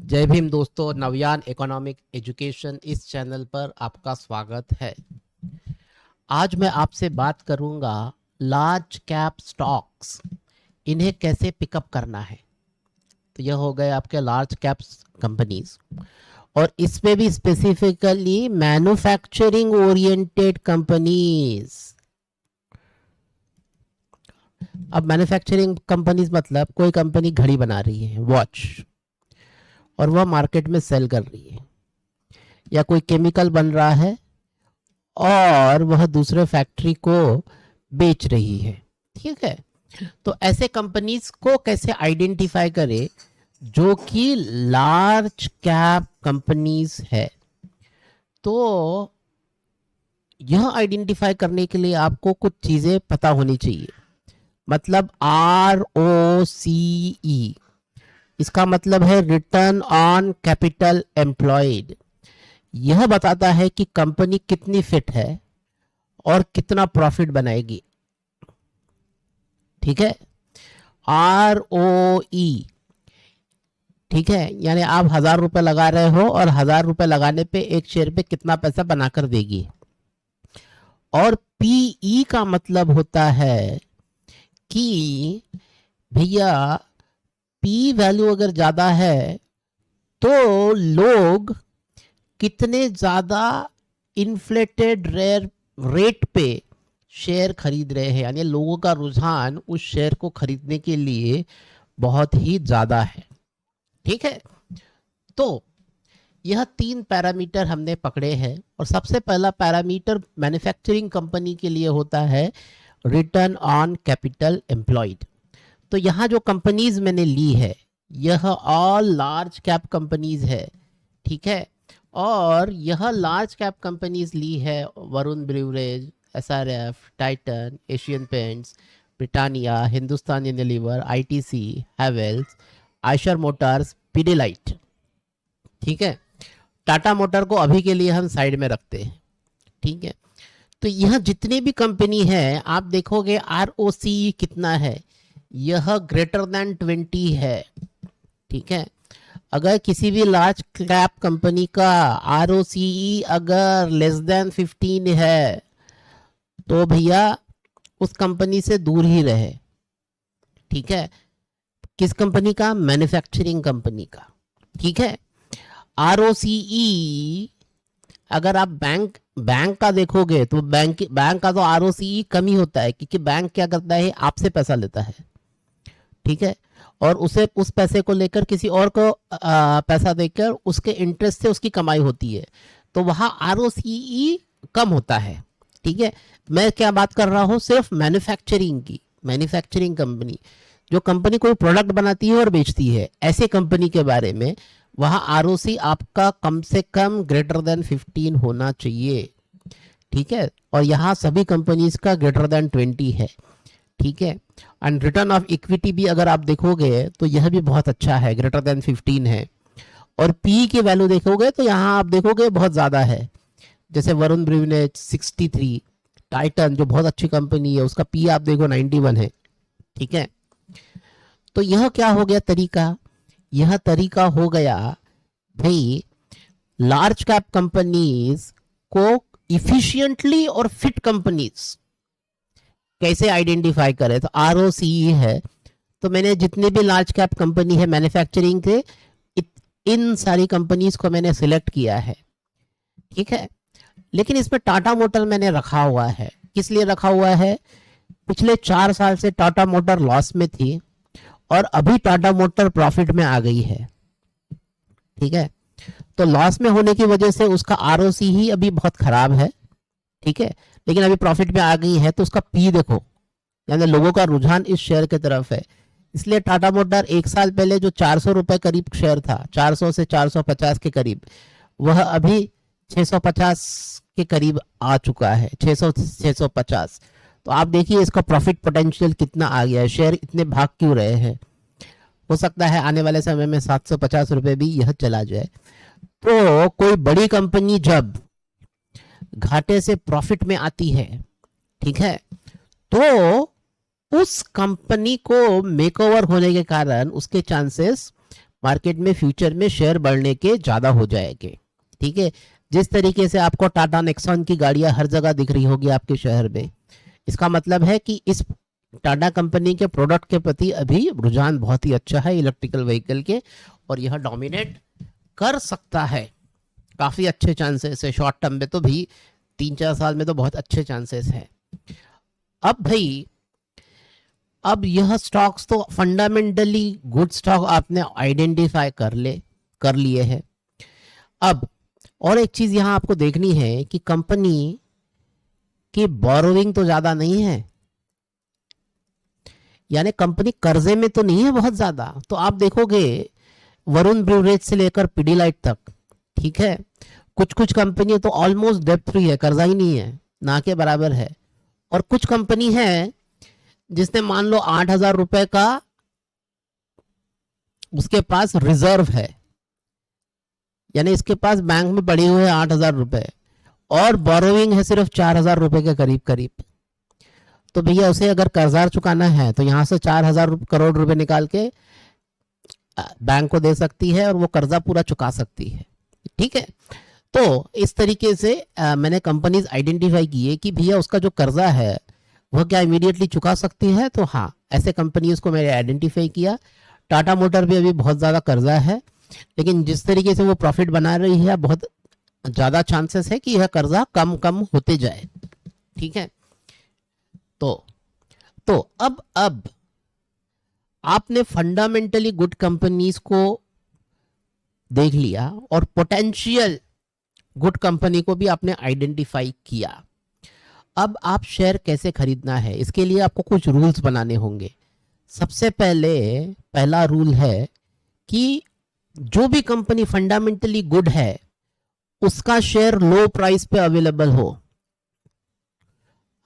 जय भीम दोस्तों, Navayana economic education इस चैनल पर आपका स्वागत है। आज मैं आपसे बात करूंगा लार्ज कैप स्टॉक्स, इन्हें कैसे पिकअप करना है। तो यह हो गए आपके लार्ज कैप कंपनीज, और इसमें भी स्पेसिफिकली मैन्युफैक्चरिंग ओरिएंटेड कंपनीज। अब मैन्युफैक्चरिंग कंपनीज मतलब कोई कंपनी घड़ी बना रही है, वॉच, और वह मार्केट में सेल कर रही है, या कोई केमिकल बन रहा है और वह दूसरे फैक्ट्री को बेच रही है। ठीक है, तो ऐसे कंपनीज को कैसे आइडेंटिफाई करें जो कि लार्ज कैप कंपनीज है। तो यह आइडेंटिफाई करने के लिए आपको कुछ चीजें पता होनी चाहिए। मतलब ROCE, इसका मतलब है रिटर्न ऑन कैपिटल एम्प्लॉयड। यह बताता है कि कंपनी कितनी फिट है और कितना प्रॉफिट बनाएगी। ठीक है, ROE, ठीक है, यानी आप 1,000 रुपए लगा रहे हो और 1,000 रुपए लगाने पे एक शेयर पे कितना पैसा बनाकर देगी। और PE का मतलब होता है कि भैया P वैल्यू अगर ज्यादा है तो लोग कितने ज्यादा इन्फ्लेटेड रेट पे शेयर खरीद रहे हैं, यानी लोगों का रुझान उस शेयर को खरीदने के लिए बहुत ही ज्यादा है। ठीक है, तो यह 3 पैरामीटर हमने पकड़े हैं, और सबसे पहला पैरामीटर मैन्युफैक्चरिंग कंपनी के लिए होता है रिटर्न ऑन कैपिटल एम्प्लॉयड। तो यहाँ जो कंपनीज मैंने ली है यह ऑल लार्ज कैप कंपनीज है। ठीक है, और यह लार्ज कैप कंपनीज ली है Varun beverage, SRF, Titan, Asian Paints, Britannia, Hindustan Unilever, ITC, Havells, Eicher Motors, Pidilite. ठीक है, टाटा मोटर को अभी के लिए हम साइड में रखते हैं। ठीक है, तो यह जितनी भी कंपनी है आप देखोगे ROCE कितना है, यह ग्रेटर देन 20 है। ठीक है, अगर किसी भी लार्ज कैप कंपनी का ROCE अगर लेस देन 15 है तो भैया उस कंपनी से दूर ही रहे। ठीक है, किस कंपनी का? मैन्युफैक्चरिंग कंपनी का। ठीक है, ROCE अगर आप बैंक का देखोगे तो बैंक का तो ROCE कम ही होता है, क्योंकि बैंक क्या करता है, आपसे पैसा लेता है। ठीक है, और उसे उस पैसे को लेकर किसी और को पैसा देकर उसके इंटरेस्ट से उसकी कमाई होती है, तो वहां ROCE कम होता है। ठीक है, मैं क्या बात कर रहा हूं, सिर्फ मैन्युफैक्चरिंग की। मैन्युफैक्चरिंग कंपनी, जो कंपनी कोई प्रोडक्ट बनाती है और बेचती है, ऐसे कंपनी के बारे में वहां ROCE आपका कम से कम ग्रेटर देन 15 होना चाहिए। ठीक है, और यहाँ सभी कंपनीज का ग्रेटर देन 20 है। ठीक है, एंड रिटर्न ऑफ इक्विटी भी अगर आप देखोगे तो यह भी बहुत अच्छा है, ग्रेटर देन 15 है। और पी की वैल्यू देखोगे तो यहाँ आप देखोगे बहुत ज्यादा है, जैसे वरुण ब्रूवरेज 63, टाइटन जो बहुत अच्छी कंपनी है उसका पी आप देखो 91 है। ठीक है, तो यह क्या हो गया तरीका, यह तरीका हो गया भाई लार्ज कैप कंपनीज को इफिशिएंटली और फिट कंपनीज कैसे आइडेंटिफाई करें। तो ROCE है, तो मैंने जितने भी लार्ज कैप कंपनी है मैन्युफैक्चरिंग के, इन सारी कंपनीज को मैंने सिलेक्ट किया है। ठीक है, लेकिन इसमें टाटा मोटर मैंने रखा हुआ है। किस लिए रखा हुआ है? पिछले 4 साल से टाटा मोटर लॉस में थी और अभी टाटा मोटर प्रॉफिट में आ गई है। ठीक है, तो लॉस में होने की वजह से उसका ROCE ही अभी बहुत खराब है। ठीक है, लेकिन अभी प्रॉफिट में आ गई है, तो उसका पी देखो, यानी लोगों का रुझान इस शेयर की तरफ है। इसलिए टाटा मोटर 1 साल पहले जो 400 रुपए करीब शेयर था, 400 से 450 के करीब, वह अभी 650 के करीब आ चुका है, 600 650। तो आप देखिए इसका प्रॉफिट पोटेंशियल कितना आ गया है, शेयर इतने भाग क्यों रहे हैं। हो सकता है आने वाले समय में 750 रुपए भी यह चला जाए। तो कोई बड़ी कंपनी जब घाटे से प्रॉफिट में आती है, ठीक है, तो उस कंपनी को मेकओवर होने के कारण उसके चांसेस मार्केट में फ्यूचर में शेयर बढ़ने के ज़्यादा हो जाएंगे। ठीक है, जिस तरीके से आपको टाटा नेक्सॉन की गाड़ियां हर जगह दिख रही होगी आपके शहर में, इसका मतलब है कि इस टाटा कंपनी के प्रोडक्ट के प्रति अभी रुझान बहुत ही अच्छा है इलेक्ट्रिकल व्हीकल के, और यह डोमिनेट कर सकता है। काफ़ी अच्छे चांसेस है, शॉर्ट टर्म में तो भी 3-4 साल में तो बहुत अच्छे चांसेस हैं। अब भाई, अब यह स्टॉक्स तो फंडामेंटली गुड स्टॉक आपने आइडेंटिफाई कर लिए हैं। अब और एक चीज यहां आपको देखनी है कि कंपनी की बोरोइंग तो ज्यादा नहीं है, यानी कंपनी कर्जे में तो नहीं है बहुत ज्यादा। तो आप देखोगे वरुण ब्रूरेज से लेकर पीडीलाइट तक, ठीक है, कुछ कुछ कंपनी तो ऑलमोस्ट डेब्ट फ्री है, कर्जा ही नहीं है, ना के बराबर है। और कुछ कंपनी है जिसने मान लो 8,000 रुपए का उसके पास रिजर्व है, यानी इसके पास बैंक में पड़े हुए 8,000 रुपए और बोरोइंग है सिर्फ 4,000 रुपए के करीब करीब। तो भैया उसे अगर कर्जार चुकाना है तो यहां से 4,000 करोड़ रुपए निकाल के बैंक को दे सकती है और वो कर्जा पूरा चुका सकती है। ठीक है, तो इस तरीके से मैंने कंपनीज आइडेंटिफाई की है कि भैया उसका जो कर्जा है वह क्या इमीडिएटली चुका सकती है। तो हाँ, ऐसे कंपनीज को मैंने आइडेंटिफाई किया। टाटा मोटर भी अभी बहुत ज़्यादा कर्जा है, लेकिन जिस तरीके से वो प्रॉफिट बना रही है बहुत ज़्यादा चांसेस है कि यह कर्जा कम कम होते जाए। ठीक है, तो अब आपने फंडामेंटली गुड कंपनीज को देख लिया और पोटेंशियल गुड कंपनी को भी आपने आइडेंटिफाई किया। अब आप शेयर कैसे खरीदना है, इसके लिए आपको कुछ रूल्स बनाने होंगे। सबसे पहला रूल है कि जो भी कंपनी फंडामेंटली गुड है उसका शेयर लो प्राइस पे अवेलेबल हो।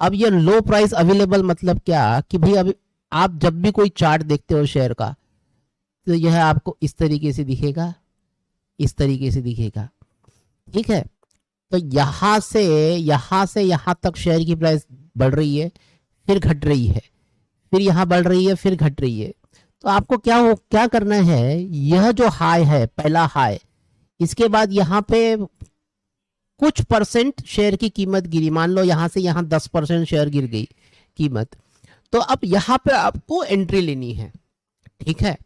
अब ये लो प्राइस अवेलेबल मतलब क्या कि भाई अभी आप जब भी कोई चार्ट देखते हो शेयर का, तो यह आपको इस तरीके से दिखेगा, इस तरीके से दिखेगा। ठीक है, तो यहां से यहां तक शेयर की प्राइस बढ़ रही है, फिर घट रही है, फिर यहां बढ़ रही है, फिर घट रही है। तो आपको क्या करना है, यह जो हाई है, पहला हाई, इसके बाद यहां पे कुछ परसेंट शेयर की कीमत गिरी, मान लो यहां से यहां 10% शेयर गिर गई कीमत, तो अब यहां पे आपको एंट्री लेनी है। ठीक है,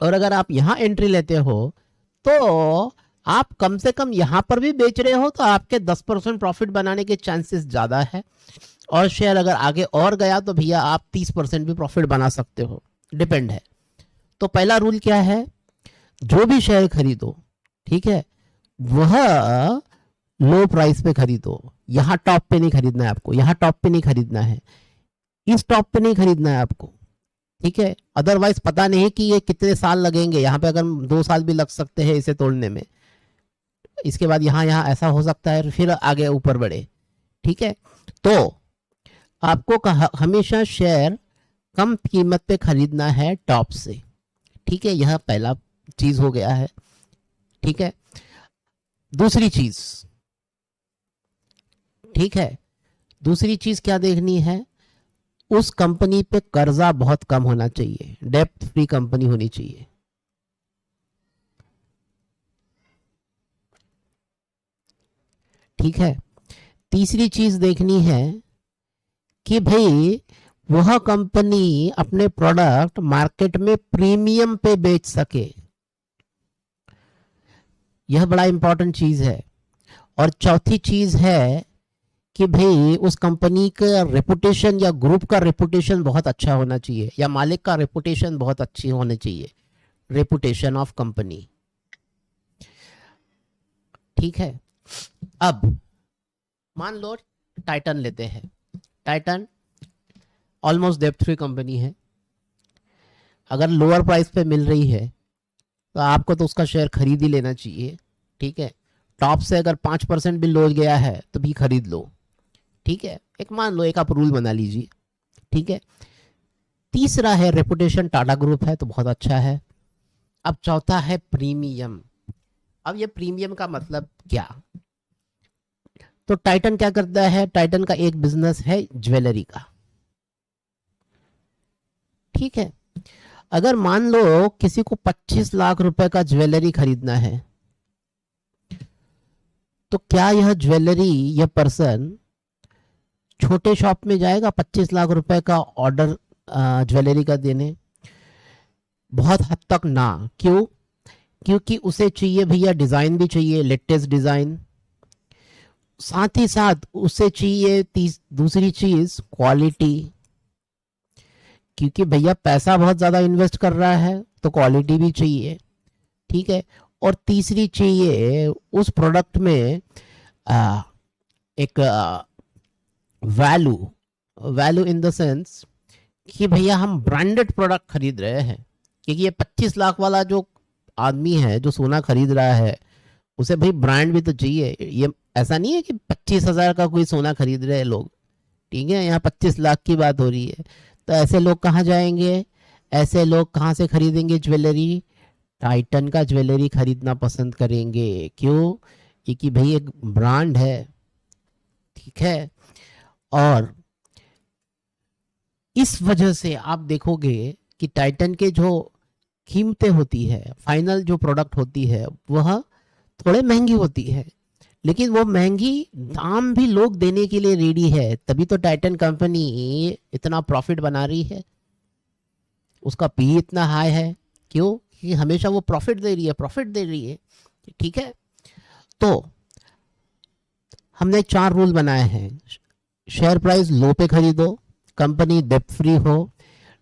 और अगर आप यहां एंट्री लेते हो तो आप कम से कम यहां पर भी बेच रहे हो तो आपके 10% प्रॉफिट बनाने के चांसेस ज्यादा है, और शेयर अगर आगे और गया तो भैया आप 30% भी प्रॉफिट बना सकते हो, डिपेंड है। तो पहला रूल क्या है, जो भी शेयर खरीदो, ठीक है, वह लो प्राइस पे खरीदो। यहां टॉप पे नहीं खरीदना है आपको, यहां टॉप पे नहीं खरीदना है, इस टॉप पे नहीं खरीदना है आपको। ठीक है, अदरवाइज पता नहीं कि ये कितने साल लगेंगे, यहाँ पे अगर 2 साल भी लग सकते हैं इसे तोड़ने में, इसके बाद यहाँ ऐसा हो सकता है फिर आगे ऊपर बढ़े। ठीक है, तो आपको हमेशा शेयर कम कीमत पे खरीदना है टॉप से। ठीक है, यह पहला चीज हो गया है। ठीक है, दूसरी चीज, ठीक है, दूसरी चीज क्या देखनी है, उस कंपनी पे कर्जा बहुत कम होना चाहिए, डेब्ट फ्री कंपनी होनी चाहिए। ठीक है, तीसरी चीज देखनी है कि भाई वह कंपनी अपने प्रोडक्ट मार्केट में प्रीमियम पे बेच सके, यह बड़ा इंपॉर्टेंट चीज है। और चौथी चीज है कि भाई उस कंपनी का रेपुटेशन या ग्रुप का रेपुटेशन बहुत अच्छा होना चाहिए, या मालिक का रेपुटेशन बहुत अच्छी होनी चाहिए, रेपुटेशन ऑफ कंपनी। ठीक है, अब मान लो टाइटन लेते हैं, टाइटन ऑलमोस्ट डेब्ट फ्री कंपनी है, अगर लोअर प्राइस पे मिल रही है तो आपको तो उसका शेयर खरीद ही लेना चाहिए। ठीक है, टॉप से अगर 5% भी लो गया है तो भी खरीद लो। ठीक है, एक मान लो, एक आप रूल बना लीजिए। ठीक है, तीसरा है रेपुटेशन, टाटा ग्रुप है तो बहुत अच्छा है। अब चौथा है प्रीमियम। अब ये प्रीमियम का मतलब क्या, तो टाइटन क्या करता है, टाइटन का एक बिजनेस है ज्वेलरी का। ठीक है, अगर मान लो किसी को 25 लाख रुपए का ज्वेलरी खरीदना है, तो क्या यह ज्वेलरी, यह पर्सन छोटे शॉप में जाएगा 25 लाख रुपए का ऑर्डर ज्वेलरी का देने? बहुत हद तक ना। क्यों? क्योंकि उसे चाहिए भैया डिजाइन भी चाहिए, लेटेस्ट डिजाइन, साथ ही साथ उसे चाहिए दूसरी चीज क्वालिटी, क्योंकि भैया पैसा बहुत ज्यादा इन्वेस्ट कर रहा है तो क्वालिटी भी चाहिए। ठीक है। और तीसरी चाहिए उस प्रोडक्ट में एक वैल्यू इन द सेंस कि भैया हम ब्रांडेड प्रोडक्ट खरीद रहे हैं, क्योंकि ये 25 लाख वाला जो आदमी है जो सोना खरीद रहा है उसे भाई ब्रांड भी तो चाहिए। ये ऐसा नहीं है कि 25,000 का कोई सोना खरीद रहे हैं लोग, ठीक है, यहाँ 25 लाख की बात हो रही है। तो ऐसे लोग कहाँ जाएंगे? ऐसे लोग कहाँ से खरीदेंगे ज्वेलरी? टाइटन का ज्वेलरी खरीदना पसंद करेंगे। क्यों? क्योंकि भाई एक ब्रांड है, ठीक है। और इस वजह से आप देखोगे कि टाइटन के जो कीमतें होती है, फाइनल जो प्रोडक्ट होती है, वह थोड़े महंगी होती है, लेकिन वो महंगी दाम भी लोग देने के लिए रेडी है। तभी तो टाइटन कंपनी इतना प्रॉफिट बना रही है, उसका पी इतना हाई है। क्यों? कि हमेशा वो प्रॉफिट दे रही है। ठीक है। तो हमने 4 रूल बनाए हैं। शेयर प्राइस लो पे खरीदो, कंपनी डेब्ट फ्री हो,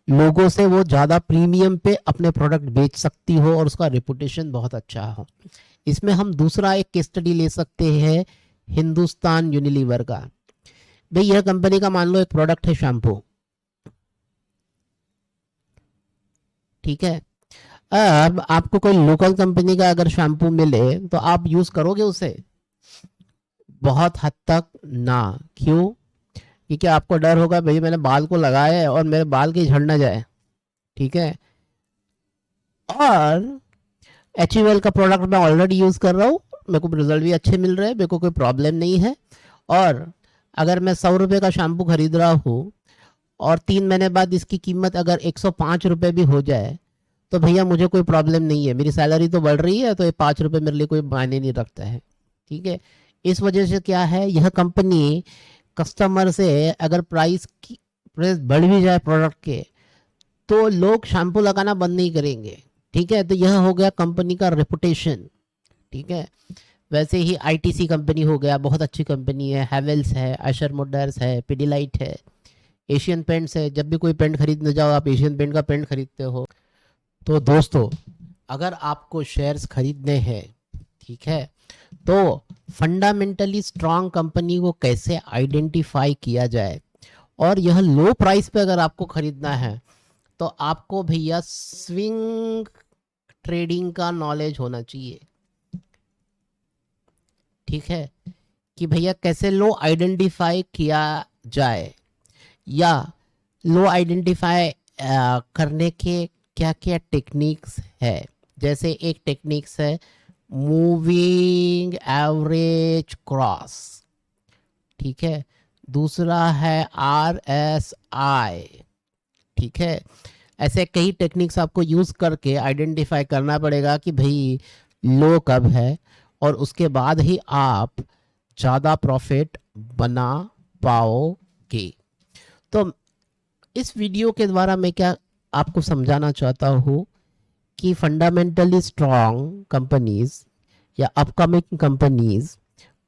लोगों से वो ज़्यादा प्रीमियम पे अपने प्रोडक्ट बेच सकती हो और उसका रेपुटेशन बहुत अच्छा हो। इसमें हम दूसरा एक केस स्टडी ले सकते हैं हिंदुस्तान यूनिलीवर का। भाई यह कंपनी का मान लो एक प्रोडक्ट है शैम्पू, ठीक है। अब आपको कोई लोकल कंपनी का अगर शैम्पू मिले तो आप यूज करोगे उसे? बहुत हद तक ना। क्यों? क्योंकि आपको डर होगा भाई मैंने बाल को लगाया है और मेरे बाल के झड़ ना जाए, ठीक है। और HUL का प्रोडक्ट मैं ऑलरेडी यूज कर रहा हूँ, मेरे को रिजल्ट भी अच्छे मिल रहे हैं, मेरे को कोई प्रॉब्लम नहीं है। और अगर मैं 100 रुपये का शैम्पू खरीद रहा हूँ और 3 महीने बाद इसकी कीमत अगर 105 रुपये भी हो जाए तो भैया मुझे कोई प्रॉब्लम नहीं है, मेरी सैलरी तो बढ़ रही है, तो ये 5 रुपये मेरे लिए कोई मायने नहीं रखता है, ठीक है। इस वजह से क्या है, यह कंपनी कस्टमर से अगर प्राइस बढ़ भी जाए प्रोडक्ट के तो लोग शैम्पू लगाना बंद नहीं करेंगे, ठीक है। तो यह हो गया कंपनी का रेपुटेशन, ठीक है। वैसे ही ITC कंपनी हो गया, बहुत अच्छी कंपनी है, हैवेल्स है, आयशर मोटर्स है, पिडिलाइट है, एशियन पेंट्स है। जब भी कोई पेंट खरीदने जाओ आप एशियन पेंट का पेंट खरीदते हो। तो दोस्तों अगर आपको शेयर्स खरीदने हैं, ठीक है, तो फंडामेंटली स्ट्रांग कंपनी को कैसे आइडेंटिफाई किया जाए, और यह लो प्राइस पे अगर आपको खरीदना है तो आपको भैया स्विंग ट्रेडिंग का नॉलेज होना चाहिए, ठीक है। कि भैया कैसे लो आइडेंटिफाई किया जाए, या लो आइडेंटिफाई करने के क्या क्या टेक्निक्स है। जैसे एक टेक्निक्स है मूविंग एवरेज क्रॉस, ठीक है। दूसरा है RSI, ठीक है। ऐसे कई टेक्निक्स आपको यूज करके आइडेंटिफाई करना पड़ेगा कि भाई लो कब है, और उसके बाद ही आप ज़्यादा प्रॉफिट बना पाओगे। तो इस वीडियो के द्वारा मैं क्या आपको समझाना चाहता हूँ कि फंडामेंटली स्ट्रॉन्ग कंपनीज या अपकमिंग कंपनीज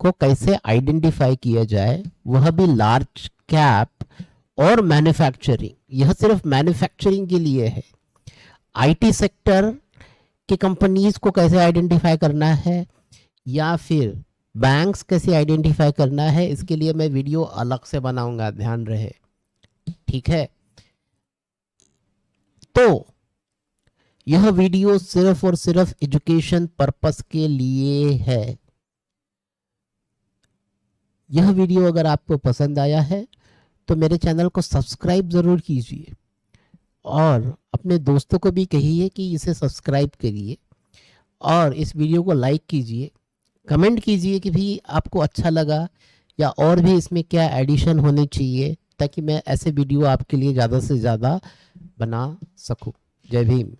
को कैसे आइडेंटिफाई किया जाए, वह भी लार्ज कैप और मैन्युफैक्चरिंग। यह सिर्फ मैन्युफैक्चरिंग के लिए है। IT सेक्टर के कंपनीज को कैसे आइडेंटिफाई करना है, या फिर बैंक्स कैसे आइडेंटिफाई करना है, इसके लिए मैं वीडियो अलग से बनाऊंगा, ध्यान रहे, ठीक है। तो यह वीडियो सिर्फ और सिर्फ एजुकेशन पर्पस के लिए है। यह वीडियो अगर आपको पसंद आया है तो मेरे चैनल को सब्सक्राइब ज़रूर कीजिए, और अपने दोस्तों को भी कहिए कि इसे सब्सक्राइब करिए, और इस वीडियो को लाइक कीजिए, कमेंट कीजिए कि भी आपको अच्छा लगा या और भी इसमें क्या एडिशन होने चाहिए, ताकि मैं ऐसे वीडियो आपके लिए ज़्यादा से ज़्यादा बना सकूं। जय भीम।